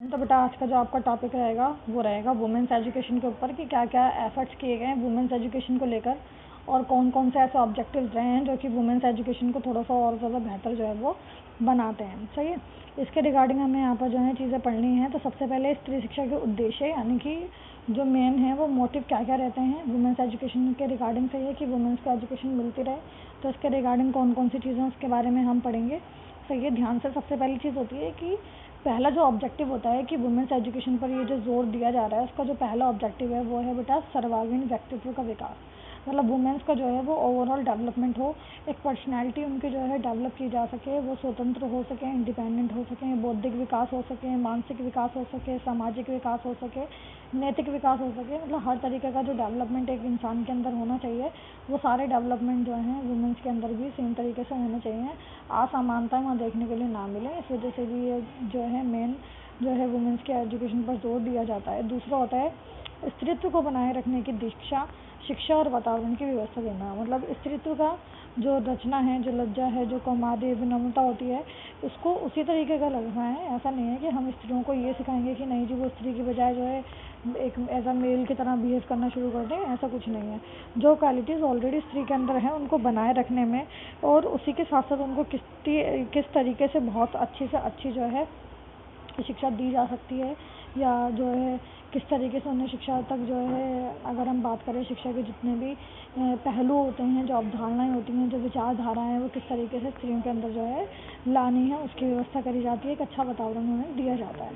तो बेटा आज का जो आपका टॉपिक रहेगा वो रहेगा वुमेन्स एजुकेशन के ऊपर कि क्या क्या एफर्ट्स किए गए हैं वुमेन्स एजुकेशन को लेकर और कौन कौन से ऐसे ऑब्जेक्टिव्स रहे हैं जो कि वुमेन्स एजुकेशन को थोड़ा सा और ज़्यादा बेहतर जो है वो बनाते हैं। सही है, इसके रिगार्डिंग हमें यहाँ पर जो है चीज़ें पढ़नी हैं। तो सबसे पहले स्त्री शिक्षा के उद्देश्य यानी कि जो मेन है वो मोटिव क्या क्या रहते हैं वुमेन्स एजुकेशन के रिगार्डिंग। सही है कि वुमेन्स को एजुकेशन मिलती रहे, तो इसके रिगार्डिंग कौन कौन सी चीज़ें उसके बारे में हम पढ़ेंगे। सही है, ध्यान से सबसे पहली चीज़ होती है कि पहला जो ऑब्जेक्टिव होता है कि वुमेन्स एजुकेशन पर ये जो जोर दिया जा रहा है उसका जो पहला ऑब्जेक्टिव है वो है बेटा सर्वांगीण व्यक्तित्व का विकास। मतलब वुमेन्स का जो है वो ओवरऑल डेवलपमेंट हो, एक पर्सनैलिटी उनकी जो है डेवलप की जा सके, वो स्वतंत्र हो सके, इंडिपेंडेंट हो सके, बौद्धिक विकास हो सके, मानसिक विकास हो सके, सामाजिक विकास हो सके, नैतिक विकास हो सके। मतलब हर तरीके का जो डेवलपमेंट एक इंसान के अंदर होना चाहिए वो सारे डेवलपमेंट जो हैं वुमेन्स के अंदर भी सेम तरीके से होने चाहिए। असमानता वहाँ देखने के लिए ना मिले, इस वजह से भी ये जो है मेन जो है वुमेन्स के एजुकेशन पर जोर दिया जाता है। दूसरा होता है स्त्रीत्व को बनाए रखने की दीक्षा, शिक्षा और वातावरण की व्यवस्था देना। मतलब स्त्रीत्व का जो रचना है, जो लज्जा है, जो कौमादी विनम्रता होती है, उसको उसी तरीके का लगना है। ऐसा नहीं है कि हम स्त्रियों को ये सिखाएंगे कि नहीं जी वो स्त्री की बजाय जो है एक ऐसा मेल की तरह बिहेव करना शुरू कर दें, ऐसा कुछ नहीं है। जो क्वालिटीज़ ऑलरेडी स्त्री के अंदर हैं उनको बनाए रखने में और उसी के साथ साथ उनको किस तरीके से बहुत अच्छी से अच्छी जो है शिक्षा दी जा सकती है, या जो है किस तरीके से उन्हें शिक्षा तक जो है, अगर हम बात करें शिक्षा के जितने भी पहलू होते हैं, जो अवधारणाएं होती हैं, जो विचारधाराएं हैं, वो किस तरीके से स्त्रियों के अंदर जो है लानी है, उसकी व्यवस्था करी जाती है। एक अच्छा वातावरण उन्हें दिया जाता है।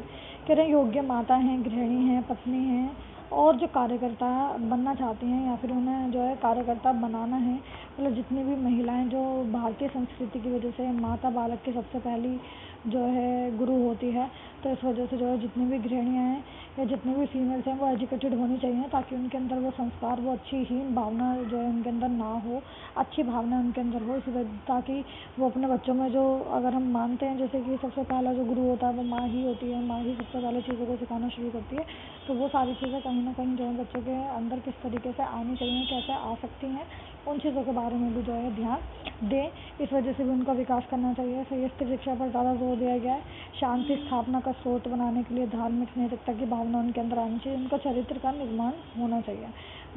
कह रहे योग्य माता हैं, गृहिणी हैं, पत्नी हैं और जो कार्यकर्ता बनना चाहती हैं या फिर उन्हें जो है कार्यकर्ता बनाना है। मतलब जितनी भी महिलाएं जो भारतीय संस्कृति की वजह से माता बालक की सबसे पहली जो है गुरु होती है, तो इस वजह से जो है जितनी भी गृहिणियाँ हैं या जितनी भी फीमेल्स हैं वो एजुकेटेड होनी चाहिए, ताकि उनके अंदर वो संस्कार, वो अच्छी हीन भावना जो है उनके अंदर ना हो, अच्छी भावना उनके अंदर हो। इसी वजह ताकि वो अपने बच्चों में जो, अगर हम मानते हैं जैसे कि सबसे पहला जो गुरु होता है वो माँ ही होती है, माँ ही सबसे पहले चीज़ों को सिखाना शुरू करती है, तो वो सारी चीज़ें कहीं ना कहीं जो है बच्चों के अंदर किस तरीके से आनी चाहिए, कैसे आ सकती हैं, उन चीज़ों के बारे में भी जो है ध्यान दें। इस वजह से भी उनका विकास करना चाहिए। सही स्त्री शिक्षा पर ज़्यादा जोर दिया गया है। शांति स्थापना का स्रोत बनाने के लिए धार्मिक नैतिकता की भावना उनके अंदर आनी चाहिए, उनका चरित्र का निर्माण होना चाहिए।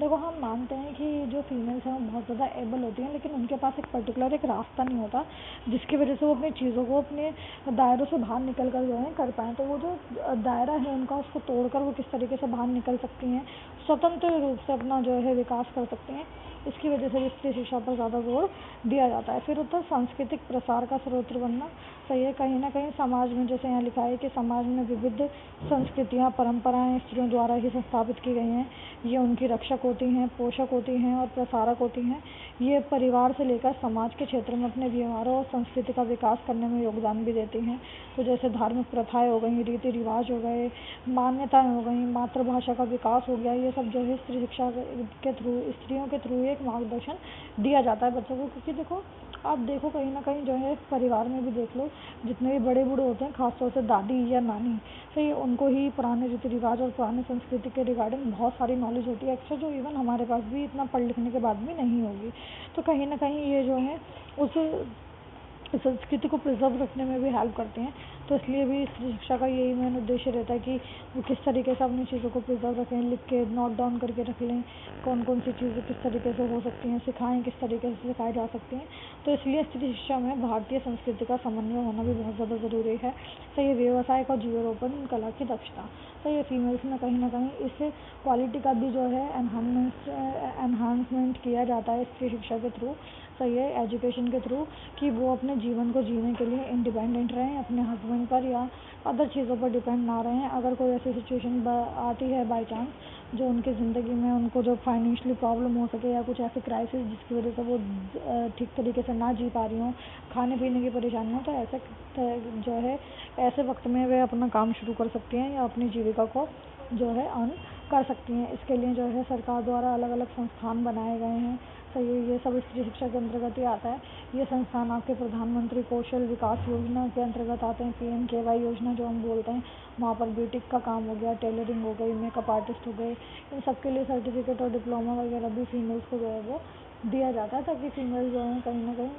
देखो हम मानते हैं कि जो फीमेल्स हैं वो बहुत ज़्यादा एबल होती हैं, लेकिन उनके पास एक पर्टिकुलर एक रास्ता नहीं होता जिसकी वजह से वो अपनी चीज़ों को अपने दायरों से बाहर निकल कर जो है कर पाएँ। तो वो जो दायरा है उनका, उसको तोड़कर वो किस तरीके से बाहर निकल सकती हैं, स्वतंत्र रूप से अपना जो है विकास कर सकते हैं। इसकी वजह से भी स्त्री शिक्षा पर ज़्यादा जोर दिया जाता है। फिर होता है सांस्कृतिक प्रसार का स्रोत बनना। सही है, कहीं ना कहीं समाज में जैसे यहाँ लिखा है कि समाज में विविध संस्कृतियाँ परंपराएं स्त्रियों द्वारा ही संस्थापित की गई हैं। ये उनकी रक्षक होती हैं, पोषक होती हैं और प्रसारक होती हैं। ये परिवार से लेकर समाज के क्षेत्र में अपने व्यवहारों और संस्कृति का विकास करने में योगदान भी देती हैं। तो जैसे धार्मिक प्रथाएं हो गई, रीति रिवाज हो गए, मान्यताएं हो गई, मातृभाषा का विकास हो गया, ये सब जो है स्त्री शिक्षा के थ्रू, स्त्रियों के थ्रू एक मार्गदर्शन दिया जाता है बच्चों को। क्योंकि देखो आप देखो कहीं ना कहीं जो है परिवार में भी देख लो, जितने भी बड़े बूढ़े होते हैं, खासतौर से दादी या नानी, सही उनको ही पुराने रीति रिवाज और पुरानी संस्कृति के रिगार्डिंग बहुत सारी नॉलेज होती है एक्स्ट्रा, जो इवन हमारे पास भी इतना पढ़ लिखने के बाद भी नहीं होगी। तो कहीं ना कहीं ये जो है उस संस्कृति को प्रिजर्व रखने में भी हेल्प करते हैं। तो इसलिए भी स्त्री शिक्षा का यही मेन उद्देश्य रहता है कि वो किस तरीके से अपनी चीज़ों को प्रिजर्व रखें, लिख के नोट डाउन करके रख लें, कौन कौन सी चीज़ें किस तरीके से हो सकती हैं, सिखाएं किस तरीके से सिखाई जा सकती हैं। तो इसलिए स्त्री शिक्षा में भारतीय संस्कृति का समन्वय होना भी बहुत ज़्यादा ज़रूरी है। तो ये व्यवसाय का जीवरोपण कला की दक्षता, तो ये फीमेल्स में कहीं ना कहीं इस क्वालिटी का भी जो है एनहांसमेंट किया जाता है स्त्री शिक्षा के थ्रू। सही है, एजुकेशन के थ्रू, कि वो अपने जीवन को जीने के लिए इंडिपेंडेंट रहें, अपने हस्बैंड पर या अदर चीज़ों पर डिपेंड ना रहें। अगर कोई ऐसी सिचुएशन आती है बाय चांस जो उनकी ज़िंदगी में उनको जो फाइनेंशियली प्रॉब्लम हो सके, या कुछ ऐसी क्राइसिस जिसकी वजह से वो ठीक तरीके से ना जी पा रही हों, खाने पीने की परेशानी हो, तो ऐसे जो है ऐसे वक्त में वे अपना काम शुरू कर सकती हैं या अपनी जीविका को जो है अर्न कर सकती हैं। इसके लिए जो है सरकार द्वारा अलग अलग संस्थान बनाए गए हैं। सही है, ये सब स्त्री शिक्षा के अंतर्गत ही आता है। ये संस्थान आपके प्रधानमंत्री कौशल विकास योजना के अंतर्गत आते हैं। PMKY योजना जो हम बोलते हैं, वहाँ पर ब्यूटिक का काम हो गया, टेलरिंग हो गई, मेकअप आर्टिस्ट हो गए, इन सब के लिए सर्टिफिकेट और डिप्लोमा वगैरह भी फीमेल्स को जो है वो दिया जाता है, ताकि फीमेल जो है कहीं ना कहीं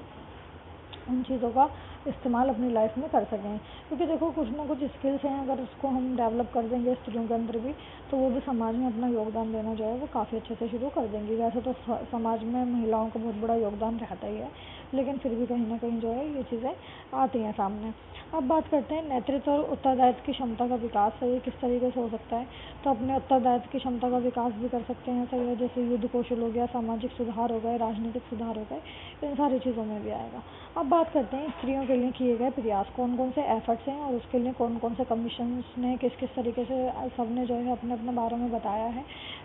उन चीज़ों का इस्तेमाल अपनी लाइफ में कर सकें। क्योंकि देखो कुछ ना कुछ स्किल्स हैं, अगर उसको हम डेवलप कर देंगे स्त्रियों के अंदर भी, तो वो भी समाज में अपना योगदान देना जो है वो काफ़ी अच्छे से शुरू कर देंगी। वैसे तो समाज में महिलाओं का बहुत बड़ा योगदान रहता ही है, लेकिन फिर भी कहीं ना कहीं जो है ये चीज़ें आती हैं सामने। अब बात करते हैं नेतृत्व और उत्तरदायित्व की क्षमता का विकास। सही है, किस तरीके से हो सकता है? तो अपने उत्तरदायित्व की क्षमता का विकास भी कर सकते हैं। सही है, जैसे युद्ध कौशल हो गया, सामाजिक सुधार हो गए, राजनीतिक सुधार हो गए, इन सारी चीज़ों में भी आएगा। अब बात करते हैं स्त्रियों के लिए किए गए प्रयास, कौन कौन से एफर्ट्स हैं और उसके लिए कौन कौन से कमीशंस ने किस किस तरीके से सबने जो है अपने अपने बारे में बताया है।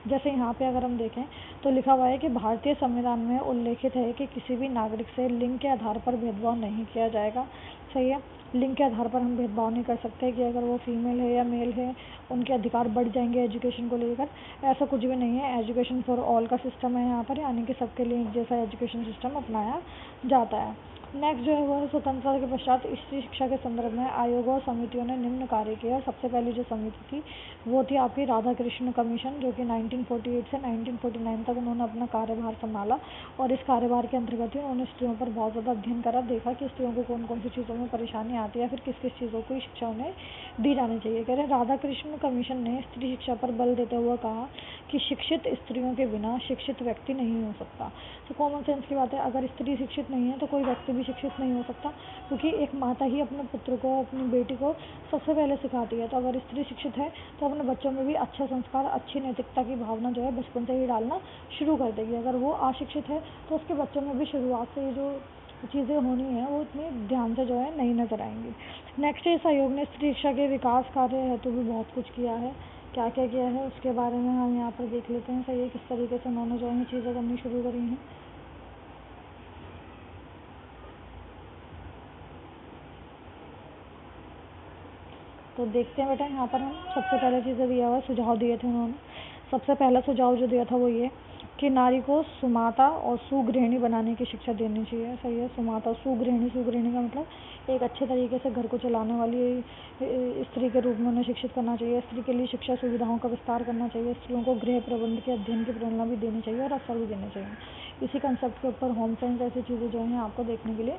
जैसे यहाँ पे अगर हम देखें तो लिखा हुआ है कि भारतीय संविधान में उल्लेखित है कि किसी भी नागरिक से लिंग के आधार पर भेदभाव नहीं किया जाएगा। सही है, लिंग के आधार पर हम भेदभाव नहीं कर सकते कि अगर वो फीमेल है या मेल है उनके अधिकार बढ़ जाएंगे एजुकेशन को लेकर, ऐसा कुछ भी नहीं है। एजुकेशन फॉर ऑल का सिस्टम है यहाँ पर, यानी कि सबके लिए एक जैसा एजुकेशन सिस्टम अपनाया जाता है। नेक्स्ट जो है वो स्वतंत्रता के पश्चात स्त्री शिक्षा के संदर्भ में आयोगों और समितियों ने निम्न कार्य किया। सबसे पहली जो समिति थी वो थी आपकी राधा कृष्ण कमीशन, जो कि 1948 से 1949 तक उन्होंने अपना कार्यभार संभाला। और इस कार्यभार के अंतर्गत ही उन्होंने स्त्रियों पर बहुत ज़्यादा अध्ययन करा, देखा कि स्त्रियों को कौन कौन सी चीज़ों में परेशानी आती है, फिर किस किस चीज़ों को शिक्षा उन्हें दी जानी चाहिए। कह रहे हैं राधा कृष्ण कमीशन ने स्त्री शिक्षा पर बल देते हुए कहा कि शिक्षित स्त्रियों के बिना शिक्षित व्यक्ति नहीं हो सकता। तो कॉमन सेंस की बात है, अगर स्त्री शिक्षित नहीं है तो कोई व्यक्ति भी शिक्षित नहीं हो सकता, क्योंकि एक माता ही अपने पुत्र को, अपनी बेटी को सबसे पहले सिखाती है। तो अगर स्त्री शिक्षित है तो अपने बच्चों में भी अच्छे संस्कार, अच्छी नैतिकता की भावना जो है बचपन से ही डालना शुरू कर देगी। अगर वो अशिक्षित है तो उसके बच्चों में भी शुरुआत से ही जो चीज़ें होनी है वो इतनी ध्यान से जो है नहीं नजर आएंगी। नेक्स्ट, इस आयोग ने स्त्री शिक्षा के विकास कार्य हेतु भी बहुत कुछ किया है। क्या क्या किया है उसके बारे में हम यहाँ पर देख लेते हैं। सही है, किस तरीके से उन्होंने जो है चीज़ें करनी शुरू करी हैं। तो देखते हैं बेटा, यहाँ पर हम सबसे पहले चीज़ें दिया हुआ सुझाव दिए थे उन्होंने। सबसे पहला सुझाव जो दिया था वो ये कि नारी को सुमाता और सुगृहिणी बनाने की शिक्षा देनी चाहिए। सही है, सुमाता, सुगृहिणी, सुगृहिणी का मतलब एक अच्छे तरीके से घर को चलाने वाली स्त्री के रूप में उन्हें शिक्षित करना चाहिए। स्त्री के लिए शिक्षा सुविधाओं का विस्तार करना चाहिए। स्त्रियों को गृह प्रबंध के अध्ययन की प्रेरणा भी देनी चाहिए और अवसर भी देने चाहिए। इसी कंसेप्ट के ऊपर होम साइंस ऐसी चीज़ें जो हैं आपको देखने के लिए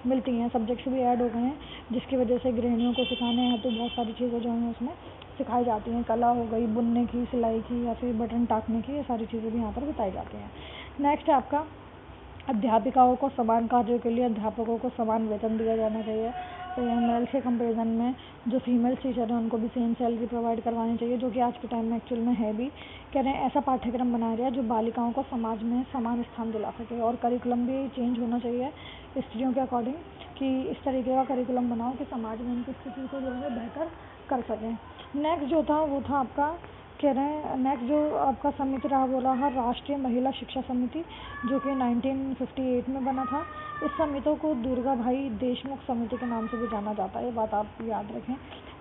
मिलती हैं। सब्जेक्ट्स भी ऐड हो गए हैं, जिसकी वजह से गृहिणियों को सिखाने हैं तो बहुत सारी चीज़ें जो हैं उसमें सिखाई जाती हैं। कला हो गई, बुनने की, सिलाई की, या फिर बटन टाकने की, ये सारी चीज़ें भी यहाँ पर बताई जाती हैं। नेक्स्ट है आपका अध्यापिकाओं को समान कार्यों के लिए अध्यापकों को समान वेतन दिया जाना चाहिए। तो मेल के कंपेरिजन में जो फीमेल टीचर हैं उनको भी सेम सैलरी प्रोवाइड करवानी चाहिए, जो कि आज के टाइम में एक्चुअल में है भी। कह रहे हैं ऐसा पाठ्यक्रम बनाया जाए जो बालिकाओं को समाज में समान स्थान दिला सके, और करिकुलम भी चेंज होना चाहिए स्त्रियों के अकॉर्डिंग, कि इस तरीके का करिकुलम बनाओ कि समाज में उनकी स्थिति को जो है बेहतर कर सकें। नेक्स्ट जो था वो था आपका, कह रहे हैं नेक्स्ट जो आपका समिति रहा वो रहा राष्ट्रीय महिला शिक्षा समिति, जो कि 1958 में बना था। इस समिति को दुर्गा भाई देशमुख समिति के नाम से भी जाना जाता है, ये बात आप याद रखें।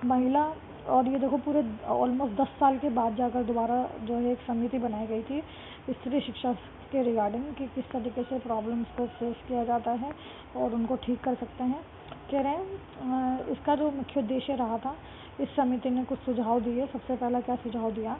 महिला, और ये देखो पूरे ऑलमोस्ट 10 साल के बाद जाकर दोबारा जो है एक समिति बनाई गई थी स्त्री शिक्षा के रिगार्डिंग, कि किस तरीके से प्रॉब्लम्स को फेस किया जाता है और उनको ठीक कर सकते हैं। कह रहे हैं इसका जो मुख्य उद्देश्य रहा था, इस समिति ने कुछ सुझाव दिए। सबसे पहला क्या सुझाव दिया,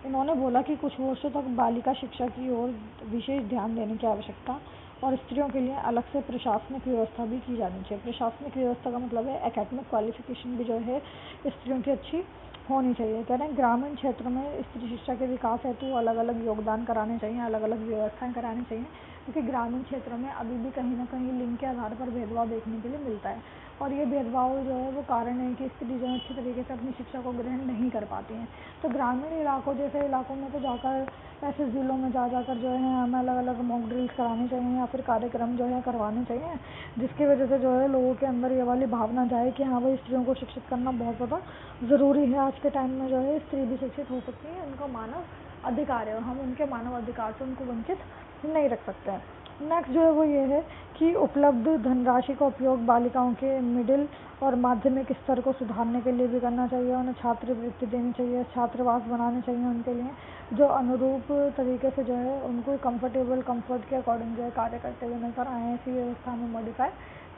इन्होंने बोला कि कुछ वर्षों तक बालिका शिक्षा की ओर विशेष ध्यान देने की आवश्यकता, और स्त्रियों के लिए अलग से प्रशासनिक व्यवस्था भी की जानी चाहिए। प्रशासनिक व्यवस्था का मतलब है एकेडमिक क्वालिफिकेशन भी जो है स्त्रियों की अच्छी होनी चाहिए। कह रहे हैं ग्रामीण क्षेत्र में स्त्री शिक्षा के विकास हेतु अलग अलग योगदान कराने चाहिए, अलग अलग व्यवस्थाएं करानी चाहिए, क्योंकि ग्रामीण क्षेत्र में अभी भी कहीं ना कहीं लिंग के आधार पर भेदभाव देखने के लिए मिलता है, और ये भेदभाव जो है वो कारण है कि स्त्री जो है अच्छी तरीके से अपनी शिक्षा को ग्रहण नहीं कर पाती हैं। तो ग्रामीण इलाकों जैसे इलाकों में तो जाकर ऐसे ज़िलों में जा जाकर जो है हमें अलग अलग मॉक ड्रिल्स करानी चाहिए, या फिर कार्यक्रम जो है करवाने चाहिए, जिसकी वजह से जो है लोगों के अंदर ये वाली भावना जाए कि हाँ भाई स्त्रियों को शिक्षित करना बहुत ज़्यादा ज़रूरी है। आज के टाइम में जो है स्त्री भी शिक्षित हो सकती है, उनका मानव अधिकार है और हम उनके मानव अधिकार से उनको वंचित नहीं रख सकते हैं। नेक्स्ट जो है वो ये है कि उपलब्ध धनराशि का उपयोग बालिकाओं के मिडिल और माध्यमिक स्तर को सुधारने के लिए भी करना चाहिए। उन्हें छात्रवृत्ति देनी चाहिए, छात्रावास बनाने चाहिए उनके लिए, जो अनुरूप तरीके से जो है उनको कंफर्ट के अकॉर्डिंग जो है कार्य करते हुए नजर आए, ऐसी व्यवस्था में मॉडिफाई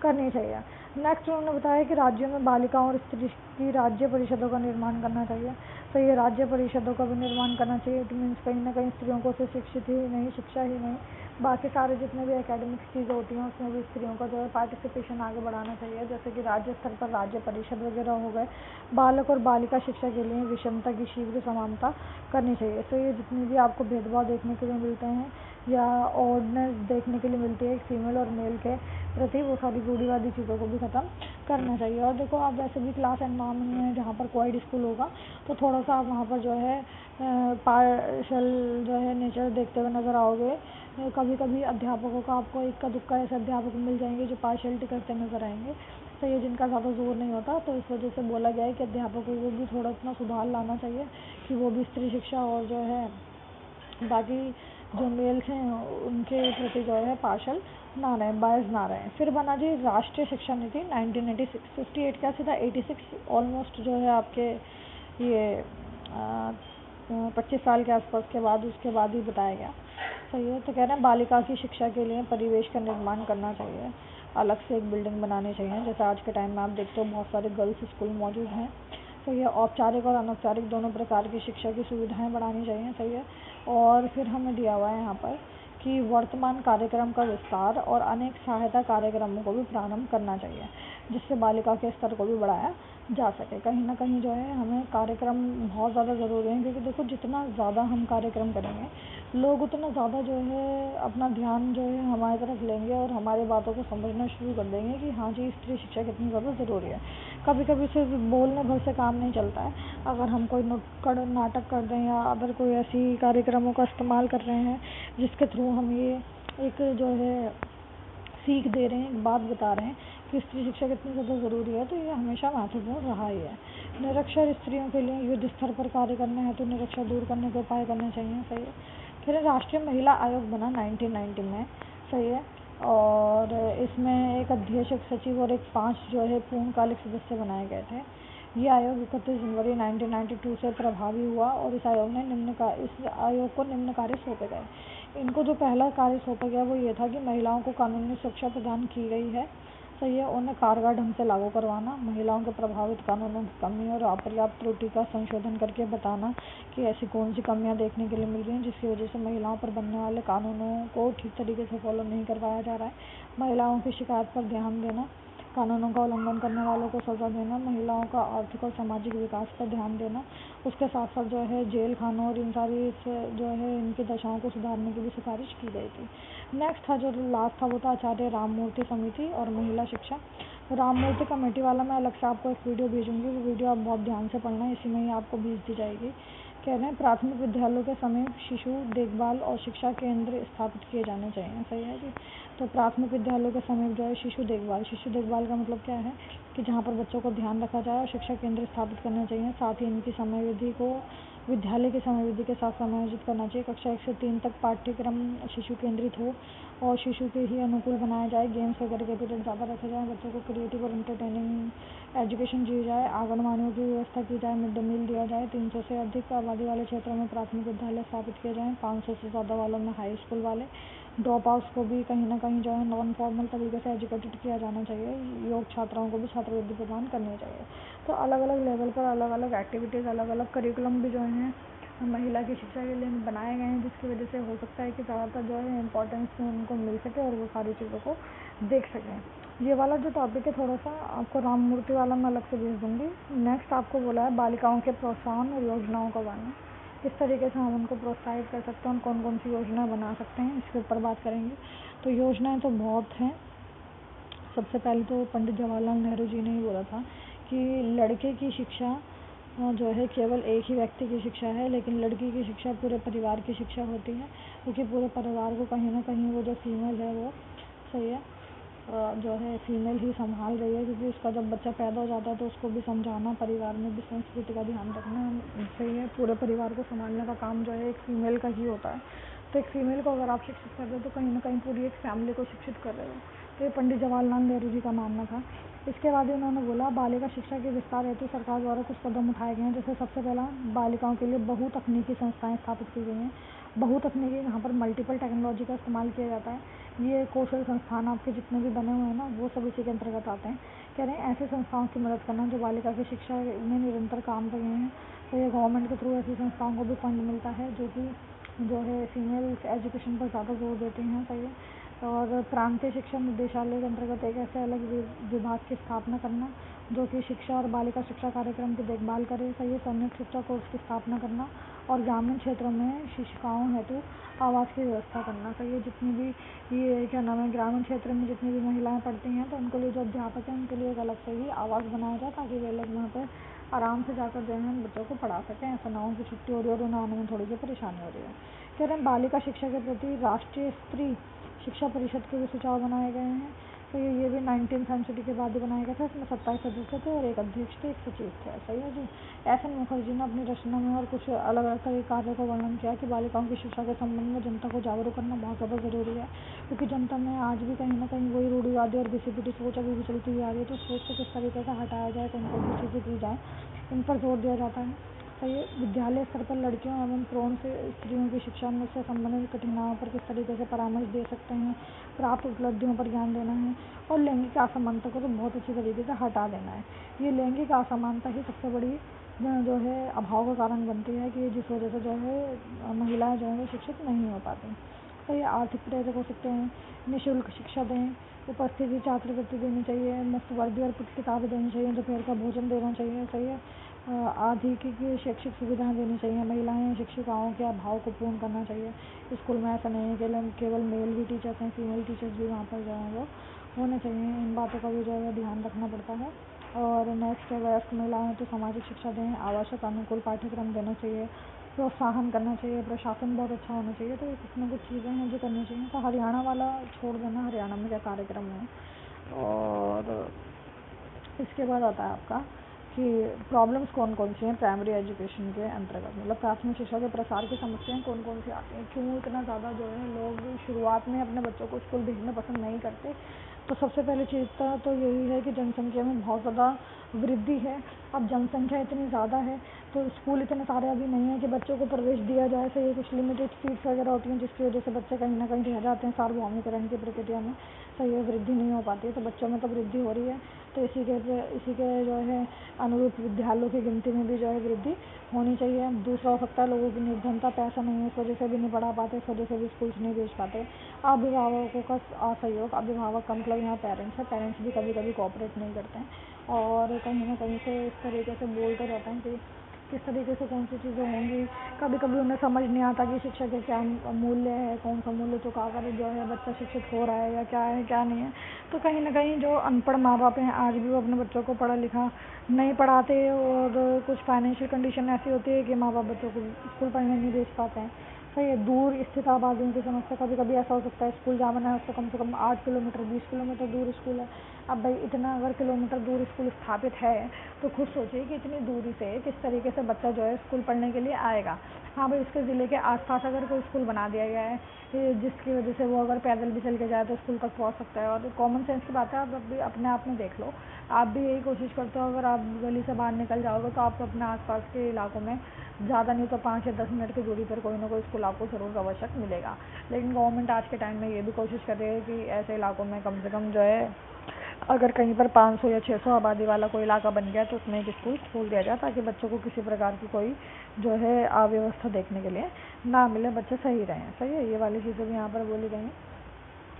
करनी चाहिए। नेक्स्ट उन्होंने बताया कि राज्यों में बालिकाओं और स्त्री की राज्य परिषदों का निर्माण करना चाहिए। तो ये राज्य परिषदों का भी निर्माण करना चाहिए। इट मीन्स कहीं ना कहीं स्त्रियों को सिर्फ शिक्षित ही नहीं, शिक्षा ही नहीं, बाकी सारे जितने भी एकेडमिक चीज़ें होती हैं उसमें भी स्त्रियों का जो है पार्टिसिपेशन आगे बढ़ाना चाहिए। जैसे कि राज्य स्तर पर राज्य परिषद वगैरह हो गए। बालक और बालिका शिक्षा के लिए विषमता की शीघ्र समानता करनी चाहिए। तो ये जितने भी आपको भेदभाव देखने के लिए मिलते हैं या ऑडनेस देखने के लिए मिलती है फीमेल और मेल के प्रति, वो सारी रूढ़िवादी चीज़ों को भी ख़त्म करना चाहिए। और देखो आप वैसे भी क्लास एनवायरनमेंट में जहाँ पर कोएड स्कूल होगा तो थोड़ा सा आप वहाँ पर जो है पार्शल जो है नेचर देखते हुए नज़र आओगे। कभी कभी अध्यापकों का आपको इक्का दुक्का ऐसे अध्यापक मिल जाएंगे जो पार्शलिटी करते नजर आएंगे, तो ये जिनका ज़्यादा जोर नहीं होता। तो इस वजह से बोला गया है कि अध्यापकों को भी थोड़ा इतना सुधार लाना चाहिए कि वो भी स्त्री शिक्षा और जो है बाकी जो मेल्स हैं उनके प्रति जो है पार्शल ना रहें, बायस ना रहें। फिर बना जी राष्ट्रीय शिक्षा नीति 1986, 58 क्या सीधा 86 ऑलमोस्ट जो है आपके ये 25 साल के आसपास के बाद उसके बाद ही बताया गया। सही है। तो कह रहे हैं बालिका की शिक्षा के लिए परिवेश का निर्माण करना चाहिए, अलग से एक बिल्डिंग बनानी चाहिए। जैसे आज के टाइम में आप देखते हो बहुत सारे गर्ल्स स्कूल मौजूद हैं। सही है। औपचारिक और अनौपचारिक दोनों प्रकार की शिक्षा की सुविधाएं बढ़ानी चाहिए। सही है। और फिर हमें दिया हुआ है यहाँ पर कि वर्तमान कार्यक्रम का विस्तार और अनेक सहायता कार्यक्रमों को भी प्रारंभ करना चाहिए, जिससे बालिका के स्तर को भी बढ़ाया जा सके। कहीं ना कहीं जो है हमें कार्यक्रम बहुत ज़्यादा ज़रूरी है, क्योंकि देखो जितना ज़्यादा हम कार्यक्रम करेंगे लोग उतना ज़्यादा जो है अपना ध्यान जो है हमारी तरफ लेंगे और हमारी बातों को समझना शुरू कर देंगे कि हाँ जी स्त्री शिक्षा कितनी ज़्यादा ज़रूरी है। कभी कभी सिर्फ बोलने भर से काम नहीं चलता है। अगर हम कोई नुक्कड़ नाटक कर दें या अदर कोई ऐसी कार्यक्रमों का इस्तेमाल कर रहे हैं जिसके थ्रू हम ये एक जो है सीख दे रहे हैं, एक बात बता रहे हैं कि स्त्री शिक्षा कितनी ज़्यादा ज़रूरी है, तो ये हमेशा महत्वपूर्ण रहा ही है। निरक्षर स्त्रियों के लिए युद्ध स्तर पर कार्य करना है तो निरक्षर दूर करने के उपाय करने चाहिए। सही है। फिर राष्ट्रीय महिला आयोग बना 1990 में। सही है। और इसमें एक अध्यक्ष, एक सचिव और एक 5 जो है पूर्णकालिक सदस्य बनाए गए थे। ये आयोग 31 जनवरी 1992 से प्रभावी हुआ और इस आयोग को निम्न कार्य सौंपे गए। इनको जो पहला कार्य सौंपा गया वो ये था कि महिलाओं को कानूनी सुरक्षा प्रदान की गई है। सही है। उन्हें कारगर ढंग से लागू करवाना, महिलाओं के प्रभावित कानूनों की कमी और अपर्याप्त त्रुटि का संशोधन करके बताना कि ऐसी कौन सी कमियां देखने के लिए मिल रही हैं जिसकी वजह से महिलाओं पर बनने वाले कानूनों को ठीक तरीके से फॉलो नहीं करवाया जा रहा है। महिलाओं की शिकायत पर ध्यान देना, कानूनों का उल्लंघन करने वालों को सजा देना, महिलाओं का आर्थिक और सामाजिक विकास पर ध्यान देना। उसके साथ साथ जो है जेल खानों और इन सारी जो है इनकी दशाओं को सुधारने की भी सिफारिश की गई थी। नेक्स्ट था जो लास्ट था वो था आचार्य राममूर्ति समिति और महिला शिक्षा। राममूर्ति कमेटी वाला मैं अलग से आपको एक वीडियो भेजूंगी, वो वीडियो आप बहुत ध्यान से पढ़ना, इसी में ही आपको भेज दी जाएगी। कह रहे हैं प्राथमिक विद्यालयों के समीप शिशु देखभाल और शिक्षा केंद्र स्थापित किए जाने चाहिए। सही है जी। तो प्राथमिक विद्यालयों के समीप जो है शिशु देखभाल का मतलब क्या है कि जहाँ पर बच्चों को ध्यान रखा जाए और शिक्षा केंद्र स्थापित करने चाहिए। साथ ही इनकी समयविधि को विद्यालय की समयविधि के साथ समायोजित करना चाहिए। कक्षा 1 से 3 तक पाठ्यक्रम शिशु केंद्रित हो और शिशु के ही अनुकूल बनाया जाए। गेम्स वगैरह के पीरियड ज़्यादा रखे जाएँ, बच्चों को क्रिएटिव और इंटरटेनिंग एजुकेशन दी जाए। आंगनबाड़ियों की व्यवस्था की जाए, मिड डे मील दिया जाए। 300 से अधिक आबादी वाले क्षेत्रों में प्राथमिक विद्यालय स्थापित किए जाएँ। 500 से ज़्यादा वालों में हाई स्कूल वाले। ड्रॉप आउट्स को भी कहीं ना कहीं जो है नॉन फॉर्मल तरीके से एजुकेटेड किया जाना चाहिए। योग छात्राओं को भी छात्रवृत्ति प्रदान करनी चाहिए। तो अलग अलग लेवल पर अलग अलग एक्टिविटीज़, अलग अलग करिकुलम भी जो हैं महिला की शिक्षा के लिए बनाए गए हैं, जिसकी वजह से हो सकता है कि ज़्यादातर जो है इम्पोर्टेंस उनको मिल सके और वो सारी चीज़ों को देख सकें। ये वाला जो टॉपिक है थोड़ा सा आपको राममूर्ति वाला मैं अलग से भेज दूँगी। नेक्स्ट आपको बोला है बालिकाओं के प्रोत्साहन और योजनाओं का वर्णन, किस तरीके से हम उनको प्रोत्साहित कर सकते हैं, कौन कौन सी योजना बना सकते हैं, इसके ऊपर बात करेंगे। तो योजनाएं तो बहुत हैं। सबसे पहले तो पंडित जवाहरलाल नेहरू जी ने ही बोला था कि लड़के की शिक्षा जो है केवल एक ही व्यक्ति की शिक्षा है, लेकिन लड़की की शिक्षा पूरे परिवार की शिक्षा होती है, क्योंकि पूरे परिवार को कहीं ना कहीं वो जो फीमेल है वो सही है जो है फीमेल ही संभाल रही है, क्योंकि उसका जब बच्चा पैदा हो जाता है तो उसको भी समझाना, परिवार में भी संस्कृति का ध्यान रखना सही है। पूरे परिवार को संभालने का काम जो है एक फीमेल का ही होता है। तो एक फीमेल को अगर आप शिक्षित कर रहे हो तो कहीं ना कहीं पूरी एक फैमिली को शिक्षित कर रहे हो। तो ये पंडित जवाहरलाल नेहरू जी का मानना था। इसके बाद उन्होंने बोला बालिका शिक्षा के विस्तार हेतु सरकार द्वारा कुछ कदम उठाए गए हैं। जैसे सबसे पहला बालिकाओं के लिए बहुतकनीकी संस्थाएं स्थापित की गई हैं। बहुतकनीकी यहाँ पर मल्टीपल टेक्नोलॉजी का इस्तेमाल किया जाता है। ये कौशल संस्थान आपके जितने भी बने हुए हैं ना वो सब इसी के अंतर्गत आते हैं। कह रहे हैं ऐसे संस्थाओं की मदद करना जो बालिका की शिक्षा में निरंतर काम कर रहे हैं। तो ये गवर्नमेंट के थ्रू ऐसी संस्थाओं को भी फंड मिलता है जो कि जो है फीमेल एजुकेशन पर ज़्यादा जोर देते हैं। सही है। और प्रांतीय शिक्षा निदेशालय के अंतर्गत एक ऐसे अलग विभाग की स्थापना करना जो कि शिक्षा और बालिका शिक्षा कार्यक्रम की देखभाल करे। सही है। संयुक्त शिक्षा कोर्स की स्थापना करना और ग्रामीण क्षेत्रों में शिक्षिकाओं हेतु आवास की व्यवस्था करना। सही है। जितनी भी ये क्या नाम है ग्रामीण क्षेत्र में जितनी भी महिलाएं पढ़ती हैं तो उनको लिए जो अध्यापक हैं उनके लिए एक अलग से ही आवास बनाया जाए ताकि वे लोग वहाँ पर आराम से जाकर जो है बच्चों को पढ़ा सकें। ऐसा ना हो कि छुट्टी हो रही है और उन्हें आने में थोड़ी सी परेशानी हो रही है। कह रहे हैं बालिका शिक्षा के प्रति राष्ट्रीय स्त्री शिक्षा परिषद के भी सुझाव बनाए गए हैं। तो ये भी 19वीं सेंचुरी के बाद ही बनाया गया था। इसमें 27 सदस्य थे और एक अध्यक्ष थे, एक सचिव थे। सही है जी। एस एन मुखर्जी ने अपनी रचना में और कुछ अलग अलग तरह के कार्यों का वर्णन किया कि बालिकाओं की शिक्षा के संबंध में जनता को जागरूक करना बहुत ज़्यादा ज़रूरी है, क्योंकि जनता में आज भी कहीं ना कहीं वही रूढ़िवादी और घिसी पिटी सोच अभी भी चलती हुई आ रही है। तो सोच को किस तरीके से हटाया जाए, कौन कौन सी चीज़ें की जाए, इन पर जोर दिया जाता है। सही है। विद्यालय स्तर पर लड़कियों एवं प्रौढ़ से स्त्रियों की शिक्षा में से संबंधित कठिनाइयों पर किस तरीके से परामर्श दे सकते हैं, प्राप्त उपलब्धियों पर ज्ञान देना है और लैंगिक असमानता को तो बहुत अच्छी तरीके से हटा देना है। ये लैंगिक असमानता ही सबसे बड़ी जो है अभाव का कारण बनती है कि जिस वजह से जो है महिलाएं जो है शिक्षित नहीं हो पाती। तो ये आर्थिक प्रेरक हो सकते हैं, निःशुल्क शिक्षा दें, उपस्थिति छात्रवृत्ति देनी चाहिए, मुफ्त वर्दी और पुस्तक किताबें देनी चाहिए, दोपहर का भोजन देना चाहिए। सही है। आदि की शैक्षिक सुविधाएं देनी चाहिए, महिलाएं शिक्षिकाओं के अभाव को पूर्ण करना चाहिए। स्कूल में ऐसा नहीं है केवल मेल ही टीचर्स हैं, फीमेल टीचर्स भी वहाँ पर जो है वो होने चाहिए। इन बातों का भी जो है ध्यान रखना पड़ता है। और नेक्स्ट है वयस्क महिलाएं तो सामाजिक शिक्षा दें, आवश्यक अनुकूल पाठ्यक्रम देना चाहिए, प्रोत्साहन करना चाहिए, प्रशासन बहुत अच्छा होना चाहिए। तो ये कुछ ना कुछ चीज़ें हैं जो करनी चाहिए। तो हरियाणा वाला छोड़ देना, हरियाणा में क्या कार्यक्रम है। और इसके बाद आता है आपका कि प्रॉब्लम्स कौन कौन सी हैं प्राइमरी एजुकेशन के अंतर्गत, मतलब प्राथमिक शिक्षा के प्रसार की समस्याएं कौन कौन सी आती हैं, क्यों इतना ज़्यादा जो है लोग शुरुआत में अपने बच्चों को स्कूल भेजना पसंद नहीं करते। तो सबसे पहली चीज़ तो यही है कि जनसंख्या में बहुत ज़्यादा वृद्धि है। अब जनसंख्या इतनी ज़्यादा है तो स्कूल इतने सारे अभी नहीं है कि बच्चों को प्रवेश दिया जाए। सही है। कुछ लिमिटेड सीट्स वगैरह होती हैं जिसकी वजह से बच्चे कहीं ना कहीं रह जाते हैं सार्वभौमिकरण की प्रक्रिया में। सही है। वृद्धि नहीं हो पाती है तो बच्चों में तो वृद्धि हो रही है, तो इसी के जो है अनुरूप विद्यालयों की गिनती में भी जो है वृद्धि होनी चाहिए। दूसरा हो सकता है लोगों की निर्धनता, पैसा नहीं है, इस वजह से भी नहीं पढ़ा पाते, इस वजह से भी स्कूल्स नहीं भेज पाते। अभिभावकों का असहयोग, अभिभावक का मतलब यहाँ पेरेंट्स है, पेरेंट्स भी कभी कभी कोऑपरेट नहीं करते हैं और कहीं ना कहीं से इस तरीके से बोलते रहते हैं कि किस तरीके से कौन सी चीज़ें होंगी। कभी कभी उन्हें समझ नहीं आता कि शिक्षा के क्या मूल्य है, कौन सा मूल्य चुका कर जो है बच्चा शिक्षित हो रहा है या क्या है क्या नहीं है। तो कहीं ना कहीं जो अनपढ़ माँ बाप हैं आज भी वो अपने बच्चों को पढ़ा लिखा नहीं पढ़ाते और कुछ फाइनेंशियल कंडीशन ऐसी होती है कि माँ बाप बच्चों को स्कूल पढ़ने नहीं भेज पाते हैं। सही है। दूर स्थित आबादियों की समस्या, कभी कभी ऐसा हो सकता है स्कूल जाना है उसको कम से कम 8 किलोमीटर 20 किलोमीटर दूर स्कूल है। अब भाई इतना अगर किलोमीटर दूर स्कूल स्थापित है तो खुद सोचिए कि इतनी दूरी से किस तरीके से बच्चा जो है स्कूल पढ़ने के लिए आएगा। हाँ भाई उसके ज़िले के आसपास अगर कोई स्कूल बना दिया गया है जिसकी वजह से वो अगर पैदल भी चल के जाए तो स्कूल तक पहुंच सकता है। और कॉमन सेंस की बात है, आप भी अपने आप में देख लो, आप भी यही कोशिश करते हो अगर आप गली से बाहर निकल जाओगे तो आपको अपने आसपास के इलाकों में ज़्यादा नहीं तो 5 या 10 मिनट की दूरी पर कोई ना कोई स्कूल आपको ज़रूर आवश्यक मिलेगा। लेकिन गवर्नमेंट आज के टाइम में ये भी कोशिश कर रही है कि ऐसे इलाकों में कम से कम जो है अगर कहीं पर 500 या 600 आबादी वाला कोई इलाका बन गया तो उसमें एक स्कूल खोल दिया जाए ताकि बच्चों को किसी प्रकार की कोई जो है अव्यवस्था देखने के लिए ना मिले, बच्चे सही रहें। सही है। ये वाली चीज़ें भी यहाँ पर बोली गई हैं।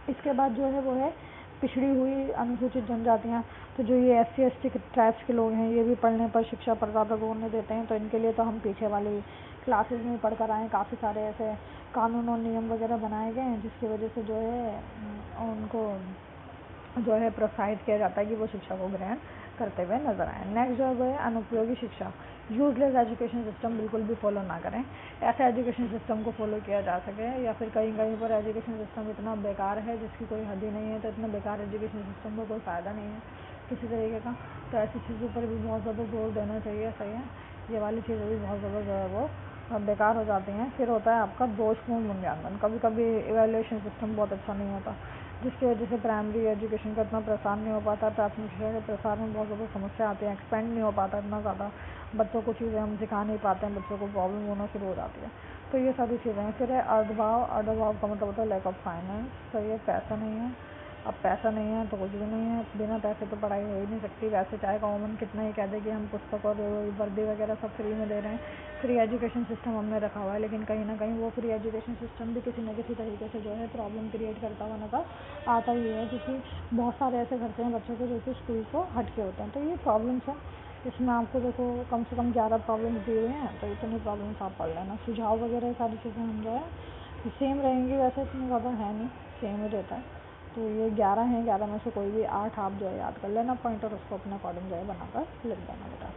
इसके बाद जो है वो है पिछड़ी हुई अनुसूचित जनजातियाँ। तो जो ये SC ST ट्राइब्स के लोग हैं ये भी पढ़ने पर शिक्षा पर ज़्यादा जोर नहीं देते हैं, तो इनके लिए तो हम पीछे वाली क्लासेज में पढ़ कर आए। काफ़ी सारे ऐसे कानून और नियम वगैरह बनाए गए हैं जिसकी वजह से जो है उनको जो है प्रोत्साहित किया जाता है कि वो शिक्षा को ग्रहण करते हुए नजर आए। नेक्स्ट जो है अनुपयोगी शिक्षा, यूजलेस एजुकेशन सिस्टम बिल्कुल भी फॉलो ना करें। ऐसे एजुकेशन सिस्टम को फॉलो किया जा सके या फिर कहीं कहीं पर एजुकेशन सिस्टम इतना बेकार है जिसकी कोई हद ही नहीं है, तो इतना बेकार एजुकेशन सिस्टम का कोई फ़ायदा नहीं है किसी तरीके का। तो ऐसी चीज़ों पर भी बहुत ज़्यादा जोर देना चाहिए। सही है। ये वाली चीज़ें भी बहुत ज़्यादा जो है वो बेकार हो जाती हैं। फिर होता है आपका दोषपूर्ण मूल्यांकन, कभी कभी इवैल्यूएशन सिस्टम बहुत अच्छा नहीं होता जिसकी वजह से प्राइमरी एजुकेशन का इतना प्रसार नहीं हो पाता, प्राथमिक शिक्षा के प्रसार में बहुत ज़्यादा समस्या आती है, एक्सपेंड नहीं हो पाता इतना ज़्यादा, बच्चों को चीज़ें हम सिखा नहीं पाते हैं, बच्चों को प्रॉब्लम होना शुरू हो जाती है। तो ये सारी चीज़ें हैं। फिर है अर्धभाव, अर्धभाव का मतलब होता है लैक ऑफ फाइनेंस। तो ये पैसा नहीं है। अब पैसा नहीं है तो कुछ भी नहीं है, बिना पैसे तो पढ़ाई हो ही नहीं सकती। वैसे चाहे गवर्नमेंट कितना ही कह दे कि हम पुस्तक और वर्दी वगैरह सब फ्री में दे रहे हैं, फ्री एजुकेशन सिस्टम हमने रखा हुआ है, लेकिन कहीं ना कहीं वो फ्री एजुकेशन सिस्टम भी किसी न किसी तरीके से जो है प्रॉब्लम क्रिएट करता हुआ नजर आता ही है, क्योंकि बहुत सारे ऐसे खर्चे हैं बच्चों के जो कि स्कूल को हट के होते हैं। तो ये प्रॉब्लम्स है, इसमें आपको देखो कम से कम 11 प्रॉब्लम्स दिए हुए हैं, तो इतनी प्रॉब्लम्स आप पढ़ लेना। सुझाव वगैरह सारी चीज़ें हम जो है सेम रहेंगी, वैसे इतनी ज़्यादा है नहीं, सेम ही रहता है। तो ये 11 हैं, 11 में से कोई भी 8 आप जो है याद कर लेना पॉइंट, और उसको अपने अकॉर्डिंग जो है बनाकर लिख देना बेटा।